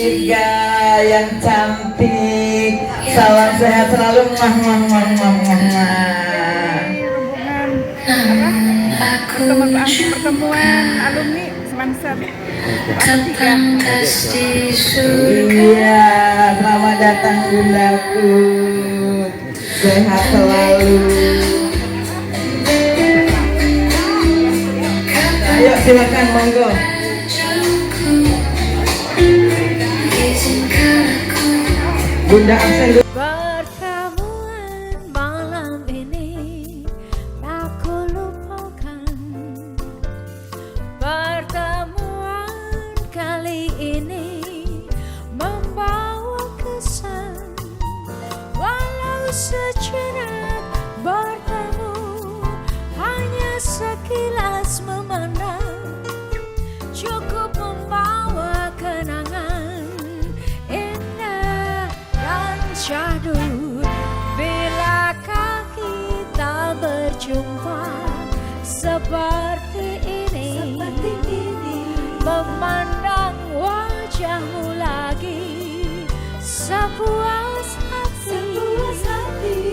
Iga yang cantik. Salam sehat selalu. Pertemuan alumni Semansa. Iya, selamat datang bundaku. Sehat selalu. Ayo silakan monggo. Bunda absen dulu. Pertemuan malam ini tak kulupakan. Pertemuan kali ini membawa kesan. Walau sejenak bertemu, hanya sekilas memandang, cukup membawa kenangan indah dan syahdu. Bilakah kita berjumpa seperti ini, memandang wajahmu lagi sepuas hati.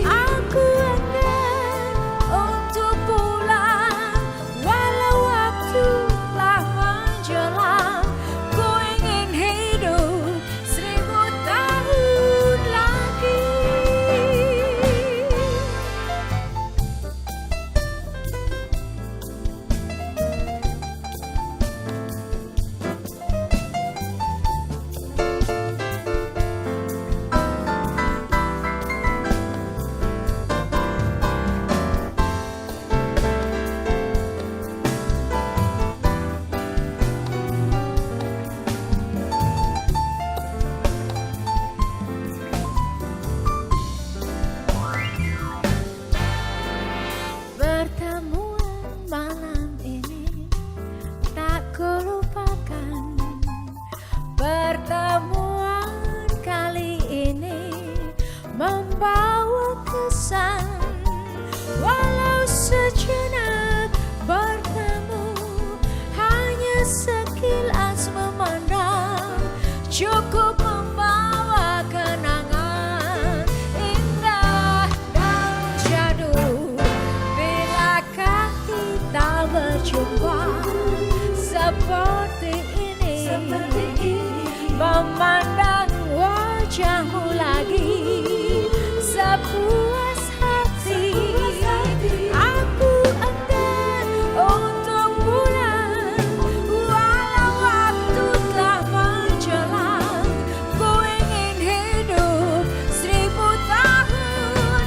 Aku enggan untuk pulang walau waktu telah menjelang. Ku ingin hidup 1000 tahun lagi. Pertemuan malam ini tak kulupakan. Pertemuan kali ini membawa kesan. Walau sejenak bertemu, hanya sekilas memandang, cukup membawa kenangan indah dan syahdu. Bilakah kita berjumpa seperti ini, memandang wajahmu lagi sepuas hati. Aku enggan untuk pulang walau waktu telah menjelang. Ku ingin hidup 1000 tahun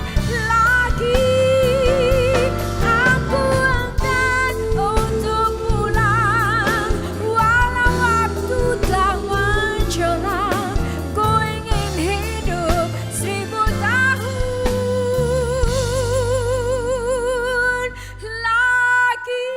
lagi. Aku enggan untuk pulang walau waktu telah menjelang. Ku ingin hidup 1000 tahun lagi.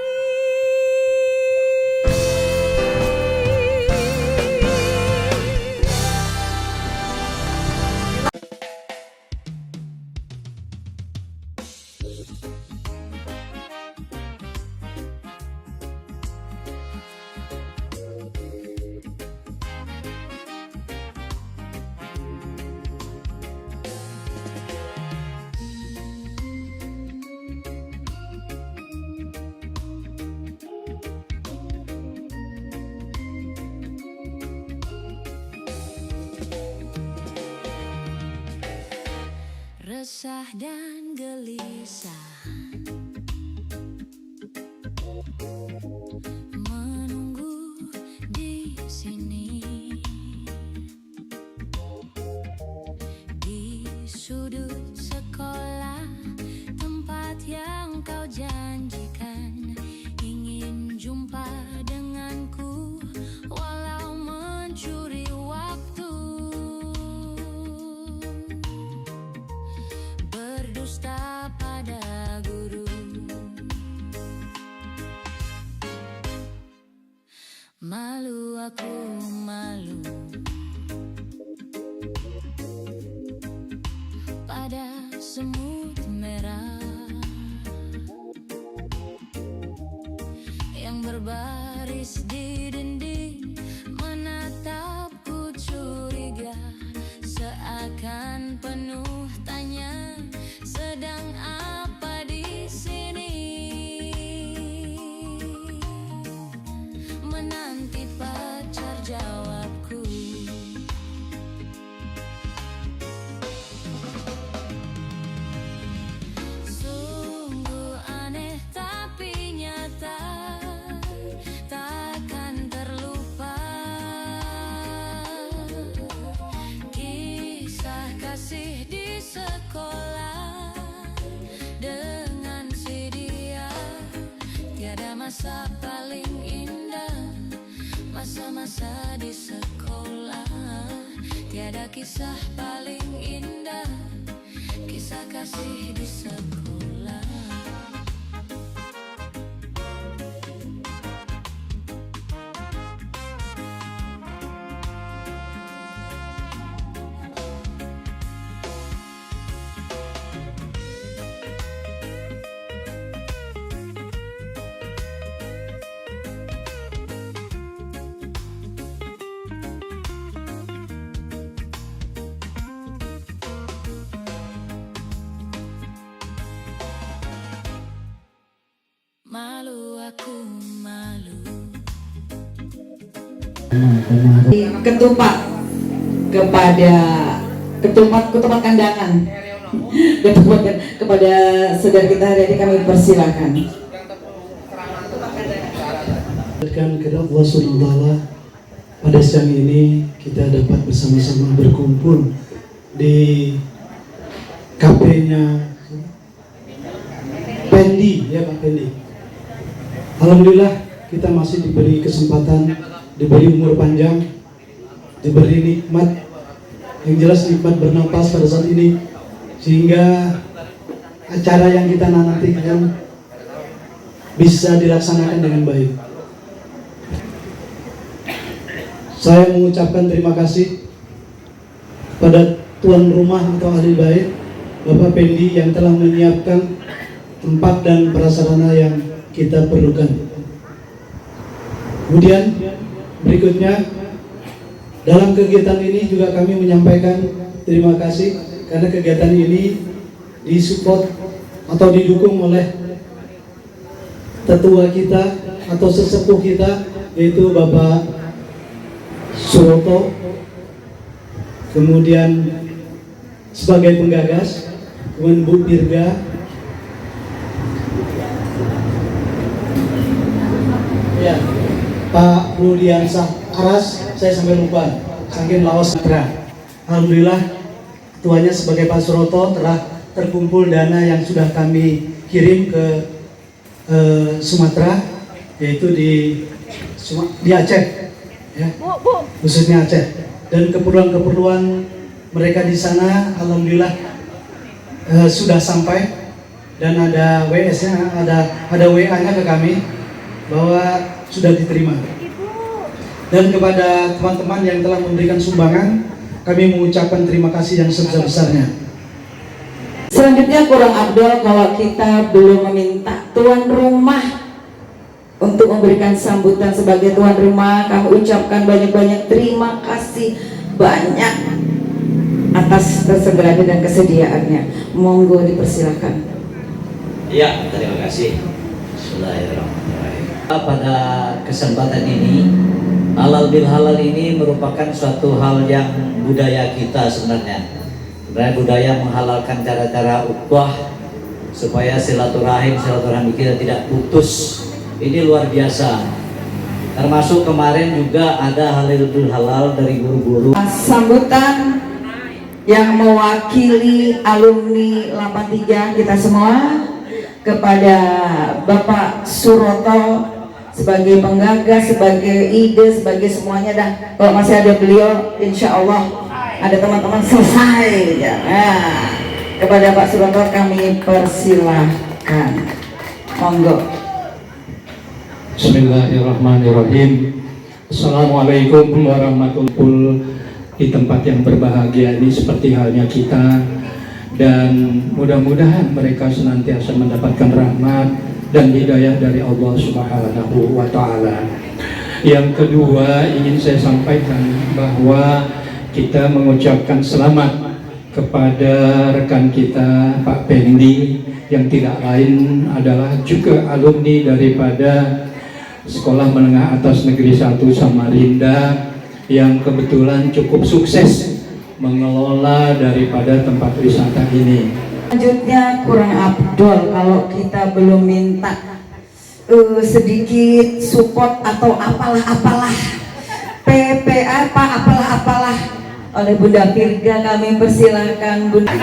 Resah dan gelisah menunggu di sini, di sudut sekolah tempat yang kau janjikan. Ingin jumpa denganku walau mencuri waktu. Berdusta pada guru, malu aku malu pada semut merah yang berbaris di dinding menatapku curang. masa paling indah, masa-masa di sekolah. Tiada kisah paling indah, kisah kasih di sekolah. Malu aku malu. Ketupat kepada ketupat kandangan. Ketupat kepada saudara kita hari ini kami persilahkan. Kepada Allah SWT, pada siang ini kita dapat bersama-sama berkumpul di kafenya Pendi, ya Pak Pendi. Alhamdulillah kita masih diberi kesempatan, diberi umur panjang, diberi nikmat, yang jelas nikmat bernapas pada saat ini, sehingga acara yang kita nantikan bisa dilaksanakan dengan baik. Saya mengucapkan terima kasih pada tuan rumah atau ahli bait Bapak Pendi yang telah menyiapkan tempat dan prasarana yang kita perlukan. Kemudian berikutnya, dalam kegiatan ini juga kami menyampaikan terima kasih karena kegiatan ini disupport atau didukung oleh tetua kita atau sesepuh kita, yaitu Bapak Suroto, kemudian sebagai penggagas, kemudian Bu Dirga, ya, Pak Rudiansah Aras, saya sampai lupa, saking lawas Sumatera. Alhamdulillah, ketuanya sebagai Pak Suroto telah terkumpul dana yang sudah kami kirim ke Sumatera, yaitu di Aceh, ya, khususnya Aceh. Dan keperluan-keperluan mereka di sana, alhamdulillah sudah sampai, dan ada WS-nya, ada WA-nya ke kami bahwa sudah diterima. Dan kepada teman-teman yang telah memberikan sumbangan, kami mengucapkan terima kasih yang sebesar-besarnya. Selanjutnya kurang abdul kalau kita belum meminta tuan rumah untuk memberikan sambutan sebagai tuan rumah. Kami ucapkan banyak-banyak terima kasih banyak atas kesegeraan dan kesediaannya. Monggo dipersilakan. Ya, terima kasih. Bismillahirrahmanirrahim. Pada kesempatan ini, halal bil halal ini merupakan suatu hal yang budaya kita sebenarnya. Sebenarnya budaya menghalalkan cara-cara ukhuwah supaya silaturahim kita tidak putus. Ini luar biasa. Termasuk kemarin juga ada halal bil halal dari guru-guru. Sambutan yang mewakili alumni 83 kita semua kepada Bapak Suroto sebagai penggagas, sebagai ide, sebagai semuanya dah. Kalau masih ada beliau, insya Allah ada teman-teman selesai ya. Nah, kepada Pak Suroto kami persilahkan. Monggo. Bismillahirrahmanirrahim. Assalamualaikum warahmatullahi wabarakatuh. Di tempat yang berbahagia ini seperti halnya kita, dan mudah-mudahan mereka senantiasa mendapatkan rahmat dan hidayah dari Allah Subhanahu wa Ta'ala. Yang kedua, ingin saya sampaikan bahwa kita mengucapkan selamat kepada rekan kita Pak Pendi, yang tidak lain adalah juga alumni daripada Sekolah Menengah Atas Negeri 1 Samarinda, yang kebetulan cukup sukses mengelola daripada tempat wisata ini. Selanjutnya kurang abdul kalau kita belum minta sedikit support atau apalah PPA apalah oleh Bunda Virga. Kami persilahkan Bunda.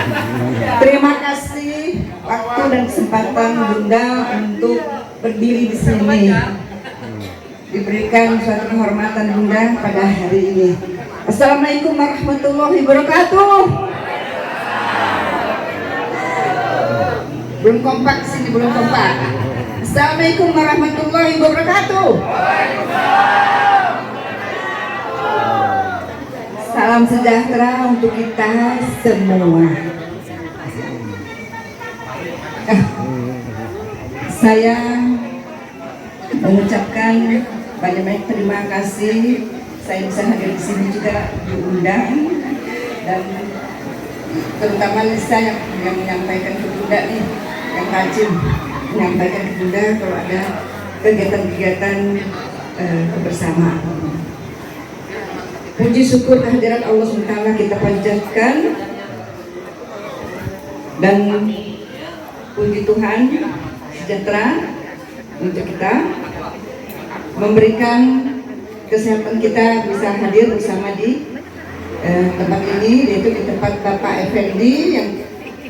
Terima kasih waktu dan kesempatan Bunda untuk berdiri di sini. Diberikan suatu kehormatan Bunda pada hari ini. Assalamualaikum warahmatullahi wabarakatuh. Belum kompak sini, belum kompak. Assalamualaikum warahmatullahi wabarakatuh. Salam sejahtera untuk kita semua. Saya mengucapkan banyak-banyak terima kasih. Saya bisa hadir di sini juga diundang, dan terutama saya yang menyampaikan ke Bunda nih, yang rajin menyampaikan ke Bunda kalau ada kegiatan-kegiatan kebersamaan. Puji syukur kehadiran Allah SWT kita panjatkan, dan puji Tuhan sejahtera untuk kita memberikan kesehatan kita bisa hadir bersama di tempat ini, yaitu di tempat Bapak Effendi yang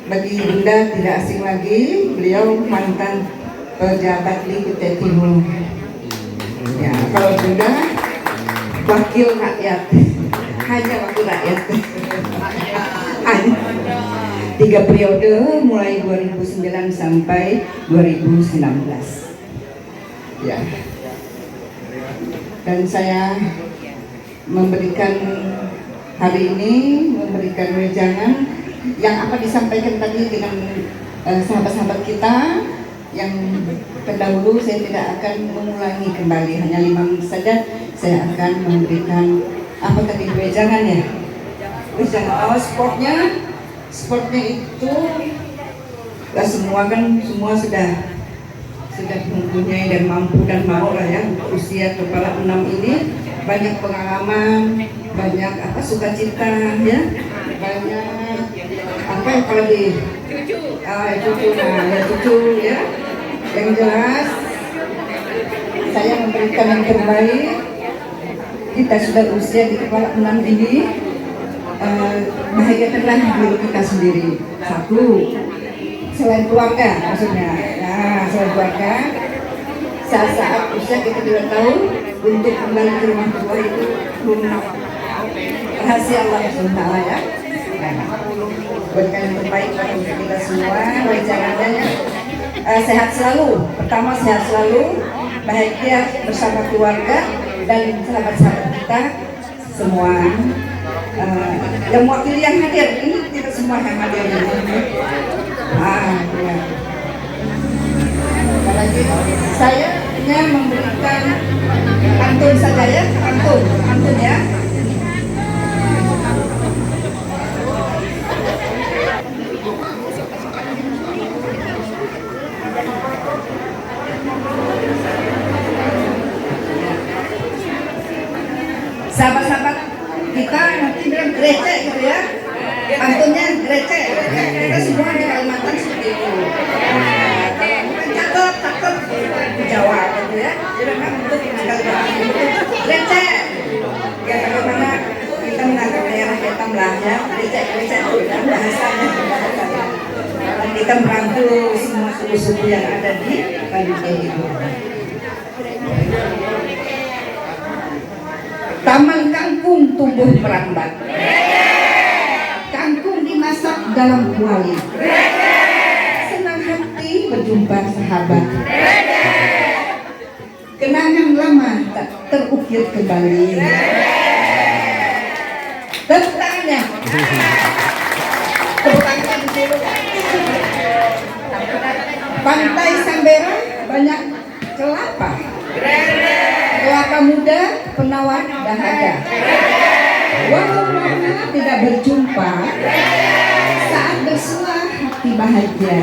bagi Bunda tidak asing lagi. Beliau mantan pejabat di Kutai Timur. Ya, kalau Bunda wakil rakyat, hanya wakil rakyat. 3 periode mulai 2009 sampai 2019. Ya. Dan saya memberikan hari ini memberikan wejangan yang apa disampaikan tadi dengan sahabat-sahabat kita yang terdahulu. Saya tidak akan mengulangi kembali, hanya 5 menit saja saya akan memberikan apa tadi wejangan ya. Wejangan sportnya itu semua sudah mempunyai dan mampu dan mau lah ya. Usia kepala 6 ini banyak pengalaman, banyak sukacita ya, banyak apalagi cucu ya. Yang jelas saya memberikan yang terbaik. Kita sudah usia di kepala 6 ini, bahagiakanlah diri kita sendiri. Satu, selain keluarga maksudnya. Nah, selain keluarga, saat usia kita 2 tahun untuk kembali ke rumah tua itu rahasia Allah SWT ya. Berikan yang terbaik untuk kita semua. Jangan sehat selalu. Pertama, sehat selalu, bahagia bersama keluarga dan sahabat-sahabat kita semua. Yang mewakili yang hadir ini kita semua yang hadir ini. Ya. Apalagi saya hanya memberikan pantun saja ya, pantun ya. Sahabat-sahabat kita nanti bilang gerece gitu ya, pantunnya gerece. Kita semua di Kalimantan seperti itu. Cakep di Jawa gitu ya. Jadi memang untuk Kalimantan itu gerece. Ya bagaimana kita menganggap daerah hitam lah ya, gerece itu ya bahasanya. Dan kita merangkul semua suku-suku yang ada di Kalimantan itu. Taman kangkung tumbuh merambat, kangkung dimasak dalam kuali, senang hati berjumpa sahabat, kenangan lama tak terukir kembali. Tepuk tangannya. Tepuk tangannya di sini. Pantai Sambera banyak kelapa. Kelapa muda penawar dahaga. Walau lama tidak berjumpa, saat bersua hati bahagia.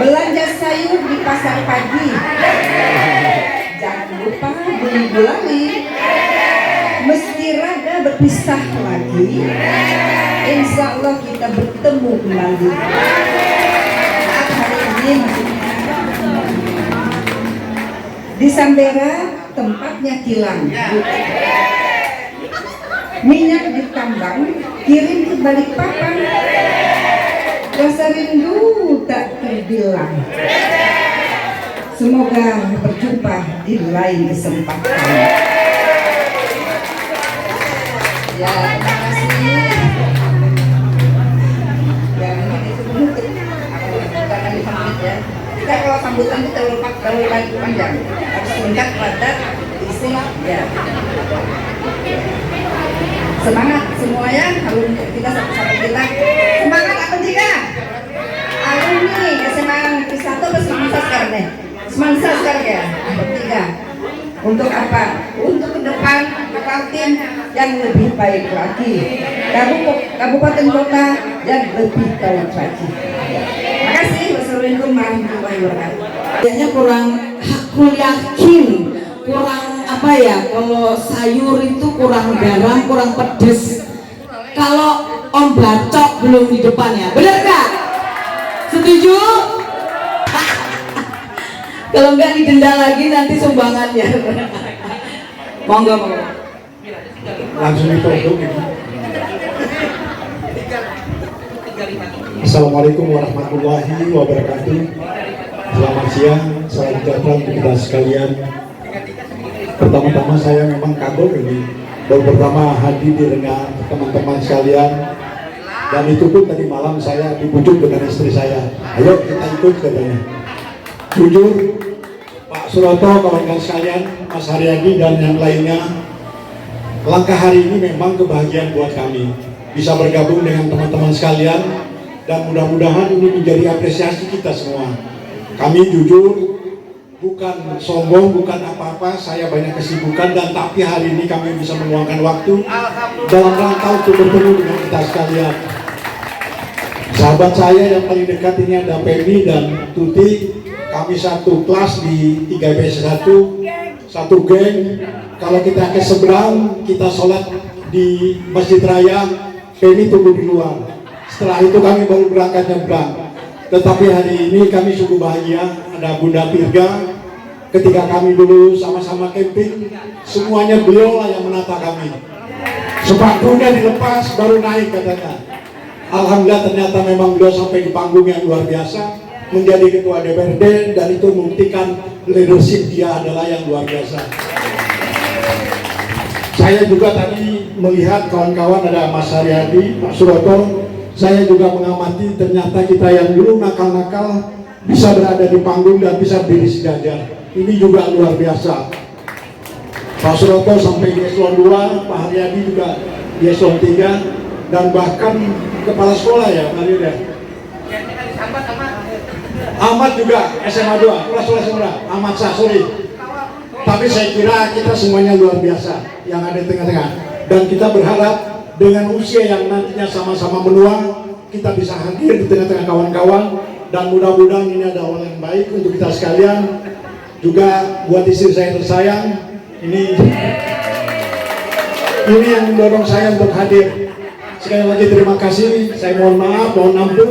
Belanja sayur di pasar pagi, jangan lupa beli gulali. Meski raga berpisah lagi, insya Allah kita bertemu kembali. Di Sambera tempatnya kilang. minyak ditambang, kirim ke Balikpapan. Rasa rindu tak terbilang. Semoga berjumpa di lain kesempatan. Ya, terima kasih. Ya, mungkin itu menutup. Kita akan dipanggil ya. Kita kalau sambutan itu terlalu panjang, harus singkat, padat, isi. Ya. Semangat semuanya, alumni kita sama-sama kita. Semangat apa tiga? Alumni SMA Negeri 1 atau Semansa sekarang nih? Semansa sekarang ya, bertiga. Untuk apa? Untuk ke depan Kaltim yang lebih baik lagi. Kabupaten kota yang lebih baik lagi. Makasih. Wassalamualaikum warahmatullahi wabarakatuh. Kayaknya kurang aku yakin kurang apa ya, kalau sayur itu kurang garam, kurang pedes. Kalau Om Bacok belum di depannya, bener gak? Setuju? Kalau nggak didenda lagi nanti sumbangannya. Monggo, monggo. Langsung ditutup. Assalamualaikum warahmatullahi wabarakatuh. Selamat siang, salam sejahtera untuk kita sekalian. Pertama-tama saya memang kagum ini baru pertama hadir dengan teman-teman sekalian, dan itu pun tadi malam saya dibujuk dengan istri saya, ayo kita ikut katanya. Jujur Pak Suroto, kawan-kawan sekalian, Mas Haryadi dan yang lainnya, langkah hari ini memang kebahagiaan buat kami bisa bergabung dengan teman-teman sekalian, dan mudah-mudahan ini menjadi apresiasi kita semua. Kami jujur bukan sombong, bukan apa-apa, saya banyak kesibukan, dan tapi hari ini kami bisa meluangkan waktu dalam rangka untuk bertemu dengan kita sekalian. Sahabat saya yang paling dekat ini ada Pemi dan Tuti, kami satu kelas di 3BS 1, satu geng. Kalau kita ke seberang, kita sholat di Masjid Raya, Pemi tunggu di luar. Setelah itu kami baru berangkat nyebrang. Tetapi hari ini kami sungguh bahagia, ada Bunda Pirga. Ketika kami dulu sama-sama camping, semuanya beliau lah yang menata kami. Sepatunya dilepas baru naik katanya. Alhamdulillah ternyata memang beliau sampai di panggung yang luar biasa, menjadi ketua DPRD, dan itu membuktikan leadership dia adalah yang luar biasa. Saya juga tadi melihat kawan-kawan ada Mas Haryadi, Pak Suroto. Saya juga mengamati ternyata kita yang dulu nakal-nakal bisa berada di panggung dan bisa berdiri sejajar. Ini juga luar biasa. Pak Suroto sampai di eselon 2, Pak Haryadi juga di eselon 3, dan bahkan kepala sekolah ya, Pak Haryadi. Ahmad juga SMA 2, kelas SMA, Ahmad Sasori. Tapi saya kira kita semuanya luar biasa yang ada di tengah-tengah. Dan kita berharap dengan usia yang nantinya sama-sama menua, kita bisa hadir di tengah-tengah kawan-kawan, dan mudah-mudahan ini ada awal yang baik untuk kita sekalian. Juga buat istri saya tersayang, ini yang mendorong saya untuk hadir. Sekali lagi terima kasih, saya mohon maaf, mohon ampun,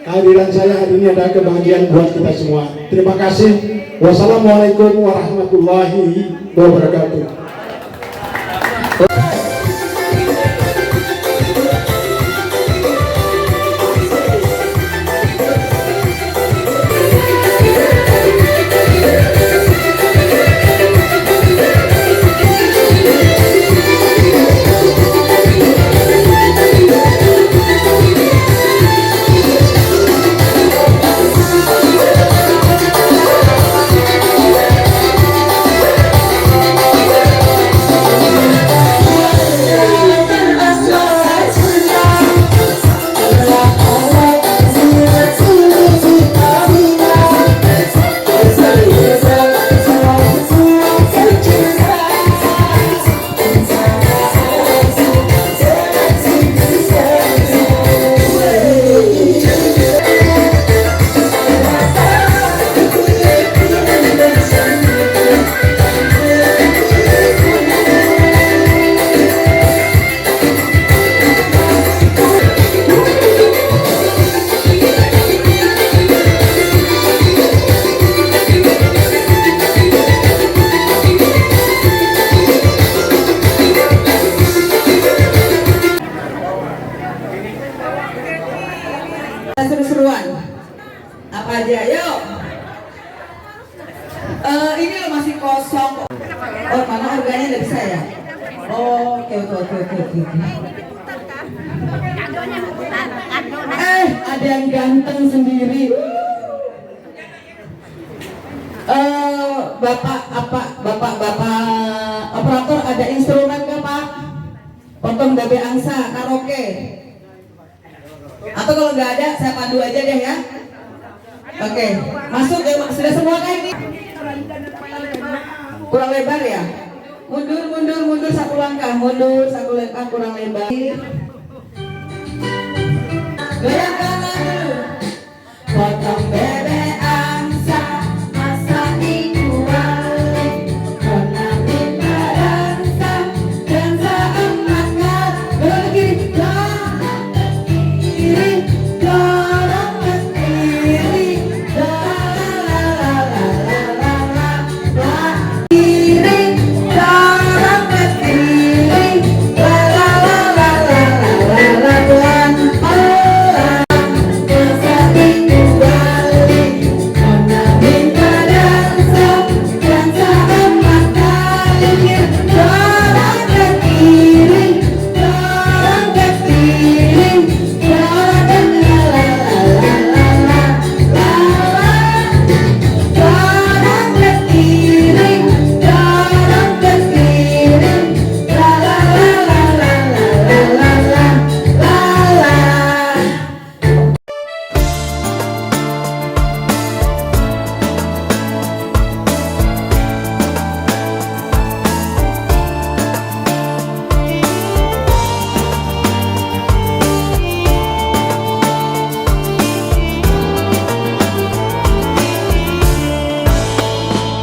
kehadiran saya hari ini adalah kebahagiaan buat kita semua. Terima kasih. Wassalamualaikum warahmatullahi wabarakatuh. Ada yang ganteng sendiri. Bapak operator, ada instrumen nggak Pak? Potong gabe angsa, karaoke. Atau kalau nggak ada, saya pandu aja deh ya. Oke, masuk ya, sudah semua kan ini? Kurang lebar ya? Mundur satu langkah, kurang lebar. Goyang kanan dulu. Potong bebek angsa, masa ikuali. Kena minta dansa, dansa emaknya. Dorong ke kiri, dorong ke kiri, dorong kiri, dorong ke kiri,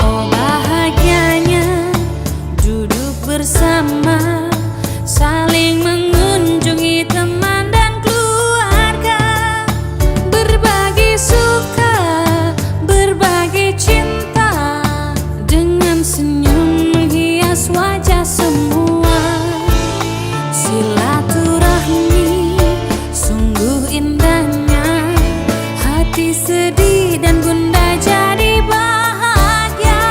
Oh bahagianya duduk bersama, saling mengunjungi teman dan keluarga, berbagi suka, berbagi cinta, dengan senyum menghias wajah semua. Silaturahmi sungguh indahnya, hati sedih dan bunda jadi bahagia.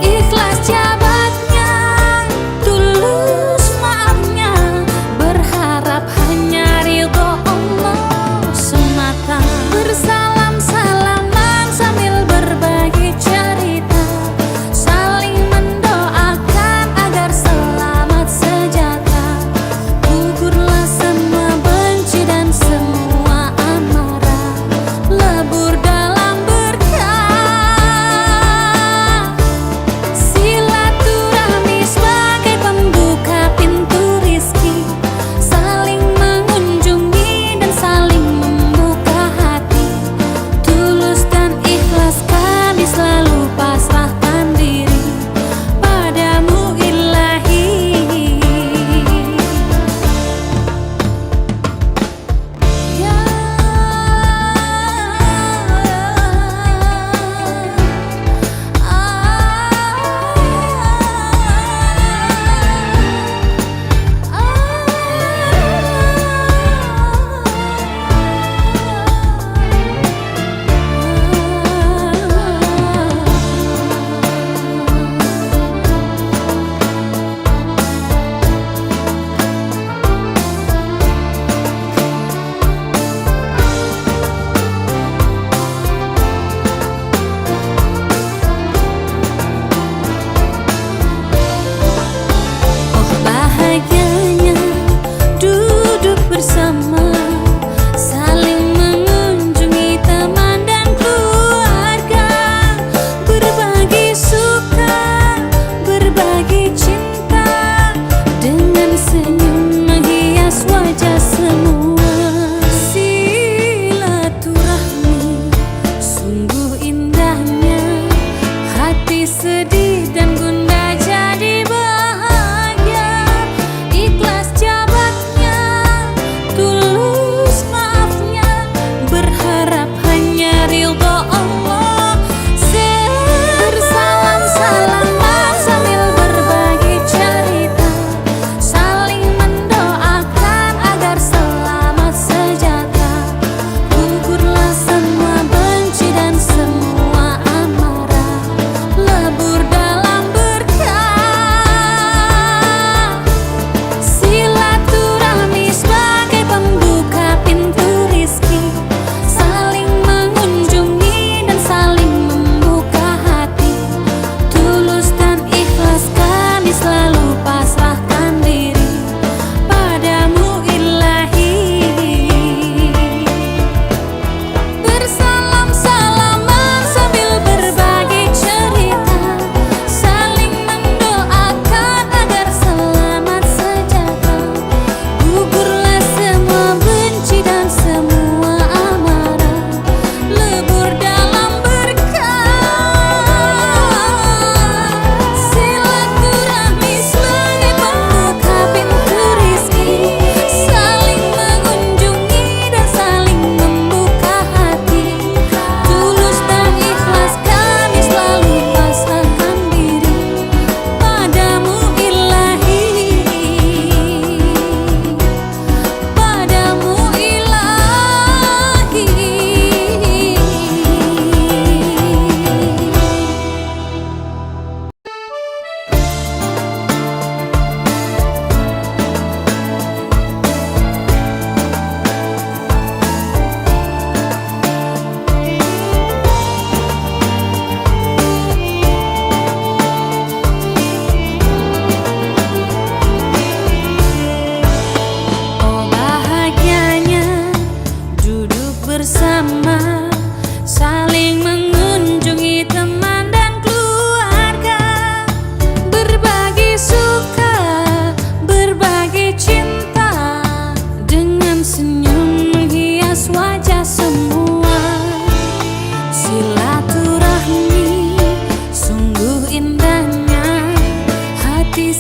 Ikhlas jabatnya, tulus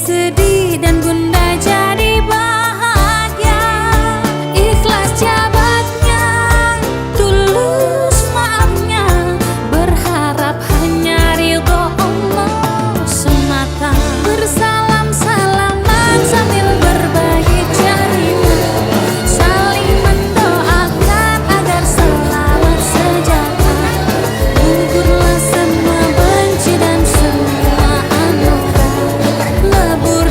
sedih dan bunda jadi bahagia. Ikhlas jabatnya, tulus maafnya, berharap hanya ridho Allah semata. Bersalam-salaman sambil berbagi cerita, saling mendoakan agar selamat sejahtera. Gugurlah semua benci dan semua anugerah, lebur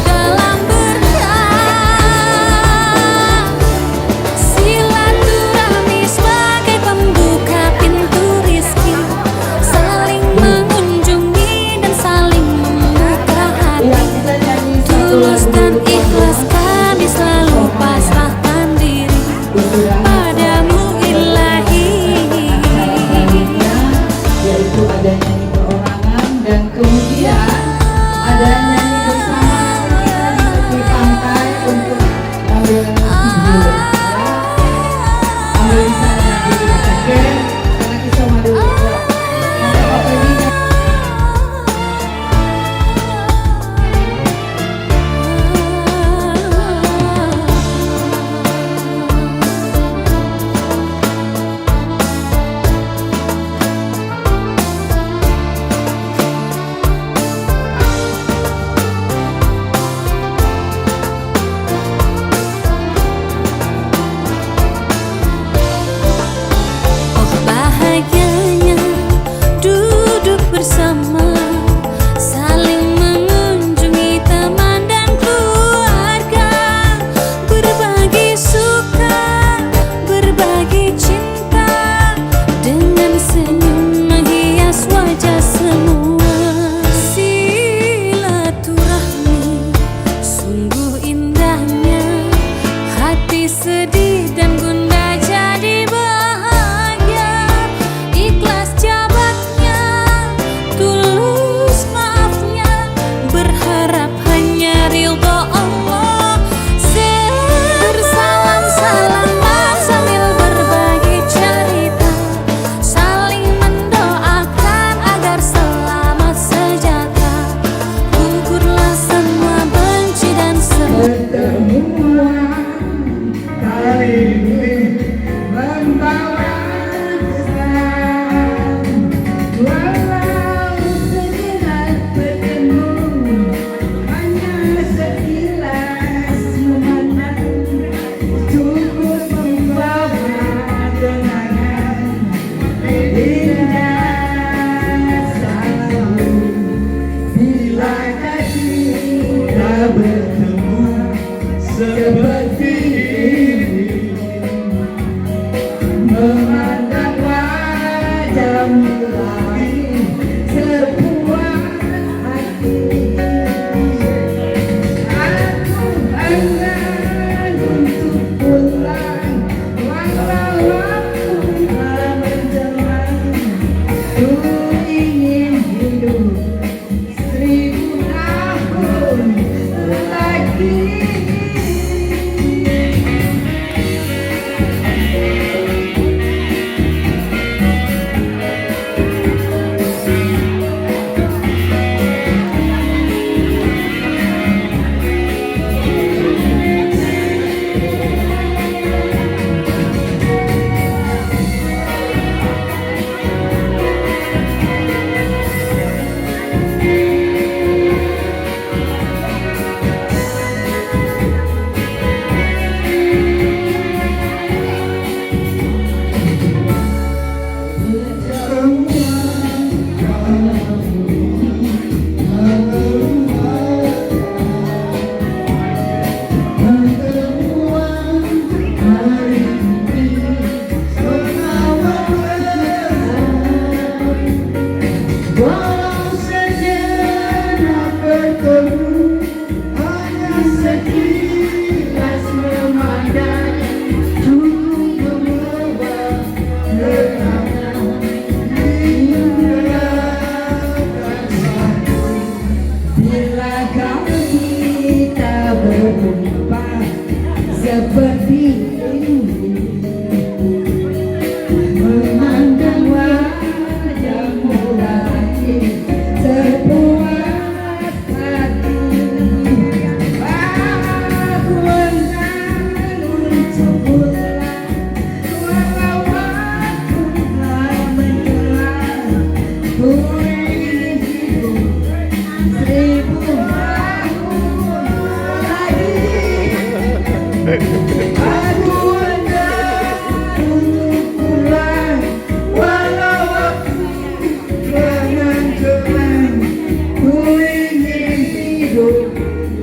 hidup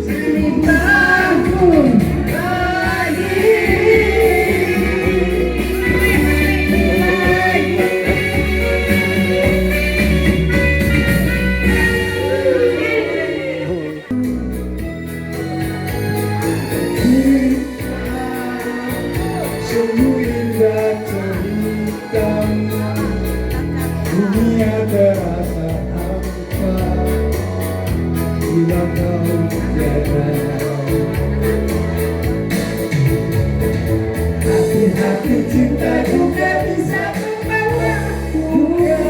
1000 tahun sungguh indah cerita, dunia terasa hampa bila kau tiada. Hati-hati cinta juga bisa membawa duka.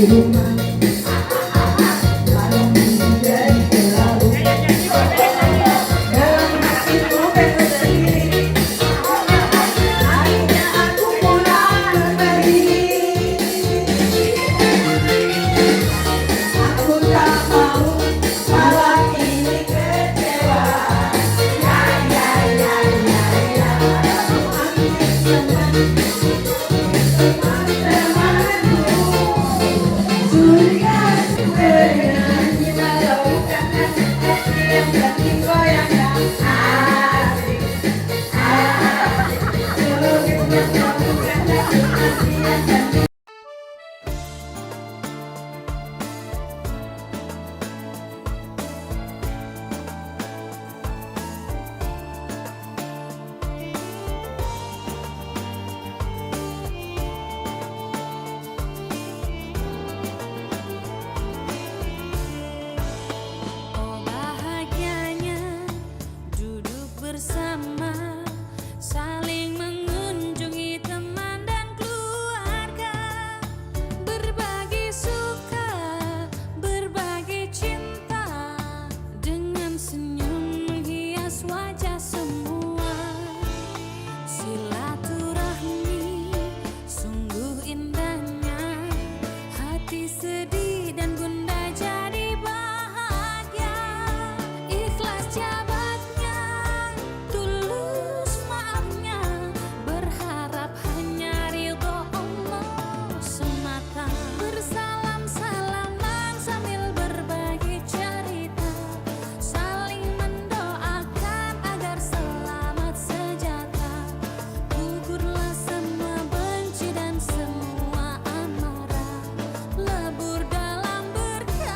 rumah. Malam menjadi terlalu dalam hatiku bersendiri. Akhirnya aku pulang berbagi. Aku tak mau malam ini kecewa. Ya ya ya ya ya. Teman-temanku surga bernyanyi melaukan hati yang penting goyangkan hati. Surga melaukan hati yang penting. Oh bahagianya duduk bersama, saling mengunjungi teman dan keluarga, berbagi suka, berbagi cinta, dengan senyum menghias wajah semua. Silaturahmi sungguh indahnya, hati sedih dan bunda jadi bahagia. Ikhlas jabatnya, tulus maafnya, berharap hanya ridho Allah semata. Bersalam-salaman sambil berbagi cerita, saling mendoakan agar selamat sejahtera. Gugurlah semua benci dan semua amarah, lebur dalam berkah.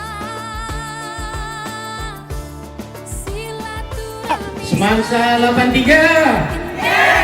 Silaturahmi Semangsa 83.